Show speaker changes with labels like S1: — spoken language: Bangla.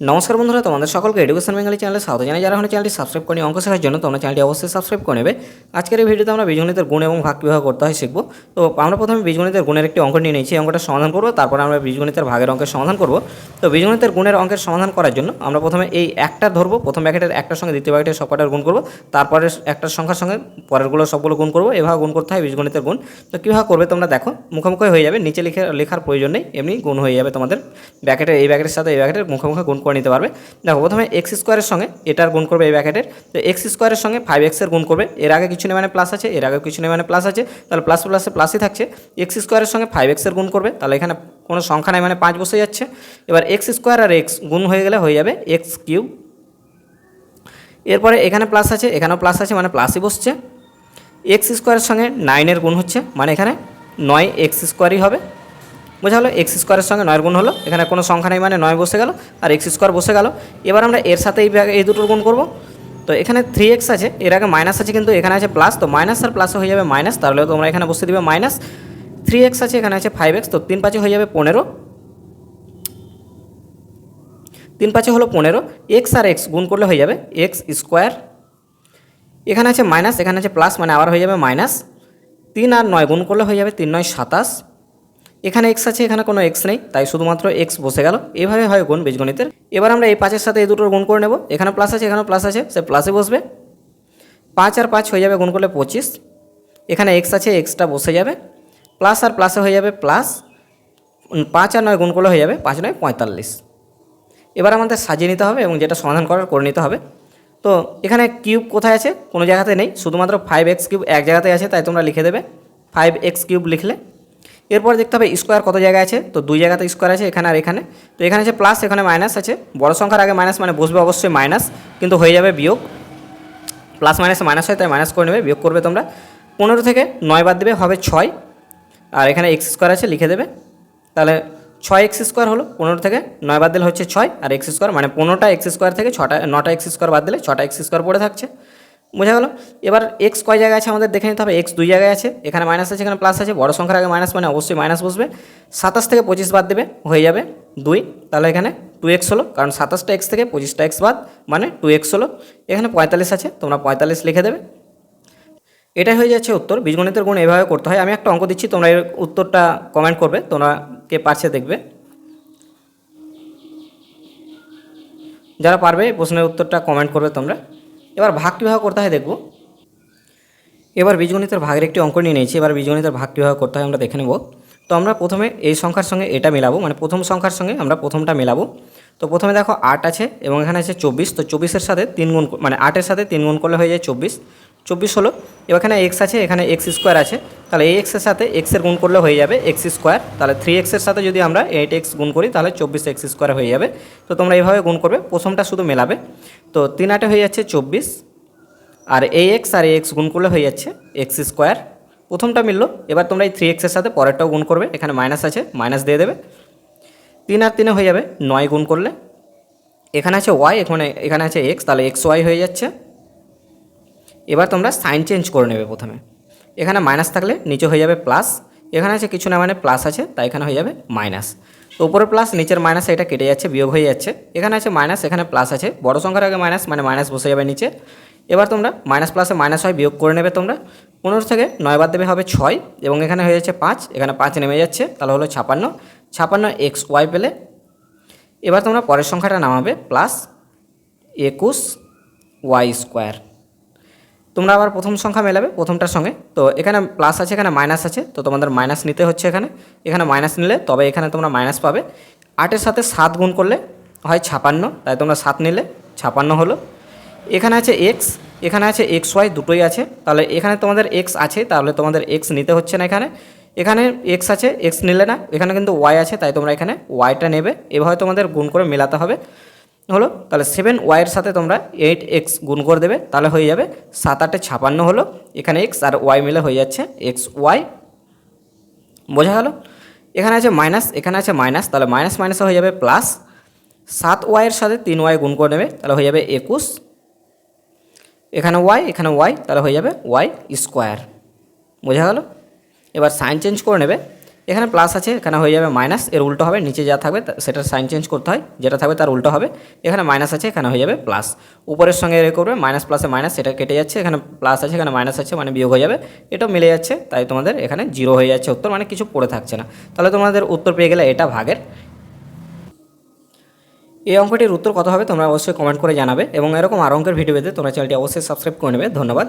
S1: নমস্কার বন্ধুরা, তোমাদের সকলকে এডুকেশন বেঙ্গলি চ্যানেলে স্বাগত জানাই। যারা এখন চ্যানেলটি সাবস্ক্রাইব করেনি অঙ্ক শেখার জন্য, তোমরা চ্যানেলটি অবশ্যই সাবস্ক্রাইব করে নেবে। আজকের এই ভিডিওতে আমরা বীজগণিতের গুণ এবং ভাগ কীভাবে করতে হয় শিখব। তো আমরা প্রথমে বীজগণিতের গুণের একটি অঙ্ক নিয়ে নিয়েছি, অঙ্কটা সমাধান করব, তারপরে আমরা বীজগণিতের ভাগের অঙ্কের সমাধান করব। তো বীজগণিতের গুণের অঙ্কের সমাধান করার জন্য আমরা প্রথমে এই একটা ধরবো, প্রথম ব্র্যাকেটের একটার সঙ্গে দ্বিতীয় ব্র্যাকেটের সবকটার গুণ করব, তারপরে একটার সংখ্যার সঙ্গে পরেরগুলো সবগুলো গুণ করব। এভাবে গুণ করতে হয় বীজগণিতের গুণ। তো কীভাবে করবে তোমরা দেখো, মুখোমুখি হয়ে যাবে, নিচে লেখার প্রয়োজন নেই, এমনি গুণ হয়ে যাবে তোমাদের। ব্র্যাকেটের এই ব্র্যাকেটের সাথে এই ব্র্যাকেটের মুখোমুখি গুণ করে নিতে পারবে। দেখো, প্রথমে এক্স স্কোয়ারের সঙ্গে এটার গুণ করবে এই ব্র্যাকেটের। তো এক্স স্কোয়ারের সঙ্গে 5x এর গুণ করবে। এর আগে কিছু নেই মানে প্লাস আছে, এর আগে কিছু নেই মানে প্লাস আছে, তাহলে প্লাস প্লাসে প্লাসই থাকছে। এক্স স্কোয়ারের সঙ্গে 5x এর গুণ করবে, তাহলে এখানে কোনো সংখ্যা নেই মানে 5 বসে যাচ্ছে। এবার এক্স স্কোয়ার আর এক্স গুণ হয়ে গেলে হয়ে যাবে এক্স কিউব। এরপরে এখানে প্লাস আছে, এখানেও প্লাস আছে, মানে প্লাসই বসছে। এক্স স্কোয়ারের সঙ্গে 9 গুণ হচ্ছে, মানে এখানে 9x স্কোয়ারই হবে। বোঝা হলো, এক্স স্কোয়ারের সঙ্গে 9 গুণ হলো, এখানে কোনো সংখ্যা নেই মানে 9 বসে গেল আর এক্স স্কোয়ার বসে গেল। এবার আমরা এর সাথে এই দুটোর গুণ করব। তো এখানে 3x আছে, এর আগে মাইনাস আছে, কিন্তু এখানে আছে প্লাস, তো মাইনাস আর প্লাসে হয়ে যাবে মাইনাস, তাহলে তোমরা এখানে বসে দিবে মাইনাস। 3x আছে, এখানে আছে 5x, তো 3 5 হয়ে যাবে 15। 3 5 হলো 15। এক্স আর এক্স গুণ করলে হয়ে যাবে এক্স স্কোয়ার। এখানে আছে মাইনাস, এখানে আছে প্লাস, মানে আবার হয়ে যাবে মাইনাস। 3 আর 9 গুণ করলে হয়ে যাবে 3 9 27। এখানে এক্স আছে, এখানে কোনো এক্স নেই, তাই শুধুমাত্র এক্স বসে গেল। এইভাবে হয় গুণ বীজগণিতের। এবার আমরা এই 5-এর সাথে এই দুটোর গুণ করে নেব। এখানে প্লাস আছে, এখানেও প্লাস আছে, সে প্লাসে বসবে। 5 আর 5 হয়ে যাবে গুণ করলে 25। এখানে এক্স আছে, এক্সটা বসে যাবে। প্লাস আর প্লাসে হয়ে যাবে প্লাস। 5 আর 9 গুণ করলে হয়ে যাবে 5 9 45। এবার আমাদের সাজিয়ে নিতে হবে এবং যেটা সমাধান করার করে নিতে হবে। তো এখানে কিউব কোথায় আছে, কোনো জায়গাতে নেই, শুধুমাত্র 5x কিউব এক জায়গাতে আছে, তাই তোমরা লিখে দেবে 5x কিউব লিখলে। এরপর দেখতে হবে স্কোয়ার কত জায়গায় আছে, তো 2 জায়গাতে স্কোয়ার আছে, এখানে আর এখানে। তো এখানে আছে প্লাস, এখানে মাইনাস আছে। বড় সংখ্যার আগে মাইনাস মানে বসবে অবশ্যই মাইনাস, কিন্তু হয়ে যাবে বিয়োগ। প্লাস মাইনাসে মাইনাস হয়, তাই মাইনাস করে নেবে, বিয়োগ করবে তোমরা। 15 থেকে 9 বাদ দেবে, হবে 6। আর এখানে এক্স স্কোয়ার আছে, লিখে দেবে। তাহলে 6x স্কোয়ার হলো, 15 থেকে 9 বাদ দিলে হচ্ছে 6 আর এক্স স্কোয়ার, মানে 15টা এক্স স্কোয়ার থেকে 9টা এক্স স্কোয়ার বাদ দিলে 6টা এক্স স্কোয়ার পড়ে থাকছে। বোঝা গেল। এবার এক্স কয় জায়গায় আছে আমাদের দেখে নিতে হবে। এক্স 2 জায়গায় আছে, এখানে মাইনাস আছে, এখানে প্লাস আছে। বড় সংখ্যার আগে মাইনাস মানে অবশ্যই মাইনাস বসবে। 27 থেকে 25 বাদ দেবে, হয়ে যাবে 2। তাহলে এখানে 2x হলো, কারণ 27টা এক্স থেকে 25টা এক্স বাদ, মানে 2x হলো। এখানে 45 আছে, তোমরা 45 লিখে দেবে। এটাই হয়ে যাচ্ছে উত্তর। বীজগণিতের গুণ এভাবে করতে হয়। আমি একটা অঙ্ক দিচ্ছি, তোমরা এর উত্তরটা কমেন্ট করবে, তোমরা কে পারছে দেখবে। যারা পারবে প্রশ্নের উত্তরটা কমেন্ট করবে তোমরা। এবার ভাগ কীভাবে করতে হয় দেখব। এবার বীজগণিতের ভাগের একটি অঙ্ক নিয়ে নিয়েছি, এবার বীজগণিতের ভাগ কীভাবে করতে হয় আমরা দেখে নেব। তো আমরা প্রথমে এই সংখ্যার সঙ্গে এটা মেলাবো, মানে প্রথম সংখ্যার সঙ্গে আমরা প্রথমটা মেলাবো। তো প্রথমে দেখো 8 আছে এবং এখানে আছে 24, তো 24-এর সাথে 3 গুণ, মানে 8-এর সাথে 3 গুণ করলে হয়ে যায় 24। 24 হলো। এবার এখানে এক্স আছে, এখানে এক্স স্কোয়ার আছে, তাহলে এই এক্সের সাথে এক্সের গুণ করলে হয়ে যাবে এক্স স্কোয়ার। তাহলে 3x-এর সাথে যদি আমরা 8x গুণ করি তাহলে 24x স্কোয়ার হয়ে যাবে। তো তোমরা এইভাবে গুণ করবে, প্রথমটা শুধু মেলাবে। তো 3 8 হয়ে যাচ্ছে 24, আর এই এক্স আর এই এক্স গুণ করলে হয়ে যাচ্ছে এক্স স্কোয়ার। প্রথমটা মিললো। এবার তোমরা এই 3x-এর সাথে পরেরটাও গুণ করবে, এখানে মাইনাস আছে, মাইনাস দিয়ে দেবে। 3 আর 3 হয়ে যাবে 9 গুণ করলে। এখানে আছে ওয়াই, এখানে আছে এক্স, তাহলে এক্স ওয়াই হয়ে যাচ্ছে। এবার তোমরা সাইন চেঞ্জ করে নেবে। প্রথমে এখানে মাইনাস থাকলে নিচে হয়ে যাবে প্লাস, এখানে আছে কিছু না মানে প্লাস আছে, তাই এখানে হয়ে যাবে মাইনাস। তো উপরে প্লাস, নিচের মাইনাস, এটা কেটে যাচ্ছে, বিয়োগ হয়ে যাচ্ছে। এখানে আছে মাইনাস, এখানে প্লাস আছে, বড় সংখ্যার আগে মাইনাস মানে মাইনাস বসে যাবে নিচে। এবার তোমরা মাইনাস প্লাসে মাইনাস হয়, বিয়োগ করে নেবে তোমরা। 15 থেকে 9 বাদ দেবে, হবে 6 এবং এখানে হয়ে যাচ্ছে 5, এখানে 5 নেমে যাচ্ছে, তাহলে হলো 56। 56 এক্স ওয়াই পেলে। এবার তোমরা পরের সংখ্যাটা নামাবে, প্লাস 21 ওয়াই স্কোয়ার। তোমরা আবার প্রথম সংখ্যা মেলাবে প্রথমটার সঙ্গে। তো এখানে প্লাস আছে, এখানে মাইনাস আছে, তো তোমাদের মাইনাস নিতে হচ্ছে। এখানে মাইনাস নিলে তবে এখানে তোমরা মাইনাস পাবে। 8-এর সাথে 7 গুণ করলে হয় 56, তাই তোমরা 7 নিলে 56 হলো। এখানে আছে এক্স, এখানে আছে এক্স ওয়াই, দুটোই আছে, তাহলে এখানে তোমাদের এক্স আছে, তাহলে তোমাদের এক্স নিতে হচ্ছে না। এখানে এক্স আছে, এক্স নিলে না, এখানে কিন্তু ওয়াই আছে, তাই তোমরা এখানে ওয়াইটা নেবে। এভাবে তোমাদের গুণ করে মেলাতে হবে। হলো, তাহলে 7y-এর সাথে তোমরা 8x গুণ করে দেবে, তাহলে হয়ে যাবে 7 8 56 হলো। এখানে x আর y মিলে হয়ে যাচ্ছে এক্স ওয়াই। বোঝা গেল। এখানে আছে মাইনাস, এখানে আছে মাইনাস, তাহলে মাইনাস মাইনাসে হয়ে যাবে প্লাস। 7y-এর সাথে 3y গুণ করে নেবে, তাহলে হয়ে যাবে 21। এখানে y, তাহলে হয়ে যাবে y স্কোয়ার। বোঝা গেল। এবার সাইন চেঞ্জ করে নেবে। এখানে প্লাস আছে, এখানে হয়ে যাবে মাইনাস, এর উল্টো হবে, নিচে যা থাকবে সেটার সাইন চেঞ্জ করতে হয়, যেটা থাকবে তার উল্টো হবে। এখানে মাইনাস আছে, এখানে হয়ে যাবে প্লাস, উপরের সঙ্গে এ করবে মাইনাস প্লাসে মাইনাস, সেটা কেটে যাচ্ছে, এখানে প্লাস আছে এখানে মাইনাস আছে মানে বিয়োগ হয়ে যাবে, এটাও মিলে যাচ্ছে, তাই তোমাদের এখানে 0 হয়ে যাচ্ছে উত্তর, মানে কিছু পড়ে থাকছে না। তাহলে তোমাদের উত্তর পেয়ে গেলে এটা ভাগের। এই অঙ্কটির উত্তর কত হবে তোমরা অবশ্যই কমেন্ট করে জানাবে, এবং এরকম আর অঙ্কের ভিডিও পেতে তোমরা চ্যানেলটি অবশ্যই সাবস্ক্রাইব করে নেবে। ধন্যবাদ।